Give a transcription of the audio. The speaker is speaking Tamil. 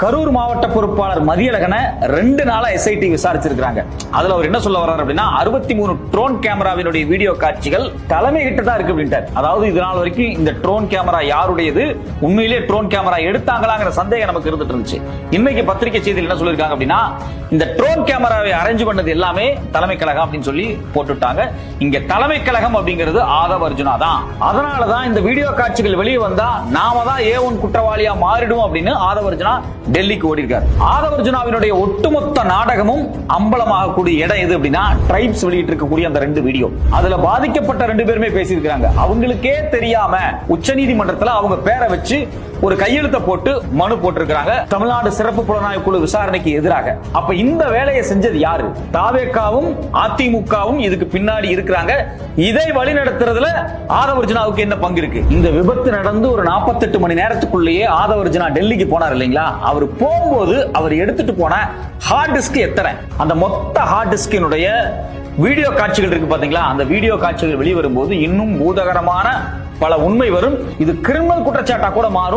கரூர் மாவட்ட பொறுப்பாளர் மதியழகனை 2 நாளா எஸ்ஐடி விசாரிச்சிருக்காங்க. அதுல அவர் என்ன சொல்ல வர்றாரு அப்படின்னா 63 ட்ரோன் கேமராவினுடைய வீடியோ காட்சிகள் தலைமை கிட்ட தான் இருக்கு அப்படின்ட்டார். அதாவது இது நாள் வரைக்கும் இந்த ட்ரோன் கேமரா யாருடையது, உண்மையிலேயே ட்ரோன் கேமரா எடுத்தாங்களாங்கிற சந்தேகம் நமக்கு இருந்துட்டு இருந்துச்சு. இன்னைக்கு பத்திரிகை செய்தியில் என்ன சொல்லிருக்காங்க அப்படின்னா இந்த ட்ரோன் கேமராவை அரேஞ்ச் பண்ணது எல்லாமே தலைமை கழகம் அப்படின்னு சொல்லி போட்டுட்டாங்க. இங்க தலைமை கழகம் அப்படிங்கிறது ஆதவ் அர்ஜுனா தான். அதனாலதான் இந்த வீடியோ காட்சிகள் வெளியே வந்தா நாம தான் A1 குற்றவாளியா மாறிடும் அப்படின்னு ஆதவ் அர்ஜுனா டெல்லிக்கு ஓடி இருக்கார். ஆதவ் அர்ஜுனாவினுடைய ஒட்டுமொத்த நாடகமும் அம்பலமாக கூடிய இடம் எது அப்படின்னா ட்ரைப்ஸ் வெளியிட்டு இருக்கக்கூடிய அந்த 2 வீடியோ. அதுல பாதிக்கப்பட்ட 2 பேருமே பேசியிருக்காங்க. அவங்களுக்கே தெரியாம உச்சநீதிமன்றத்துல அவங்க பேரை வச்சு ஒரு கையெழுத்தை போட்டு மனு போட்டிருக்காங்க தமிழ்நாடு சிறப்பு புலனாய்வு குழு விசாரணைக்கு எதிராக. அப்ப இந்த வேலையை செஞ்சது யாரு? தாவேகாவும் அதிமுகவும் இதுக்கு பின்னாடி இருக்கிறாங்க. இதை வழிநடத்துறதுல ஆதவ் அர்ஜுனாவுக்கு என்ன பங்கு இருக்கு? இந்த விபத்து நடந்து ஒரு 48 மணி நேரத்துக்குள்ளேயே ஆதவ் அர்ஜுனா டெல்லிக்கு போனார் இல்லைங்களா? அவர் போகும்போது அவர் எடுத்துட்டு போன ஹார்ட் டிஸ்க் எத்தனை? அந்த மொத்த ஹார்ட் டிஸ்கினுடைய வீடியோ காட்சிகள் இருக்கு பாத்தீங்களா? அந்த வீடியோ காட்சிகள் வெளிவரும்போது இன்னும் பூதகரமான பல உண்மை வரும். இது கிரிமினல் குற்றச்சாட்டா கூட மாறும்.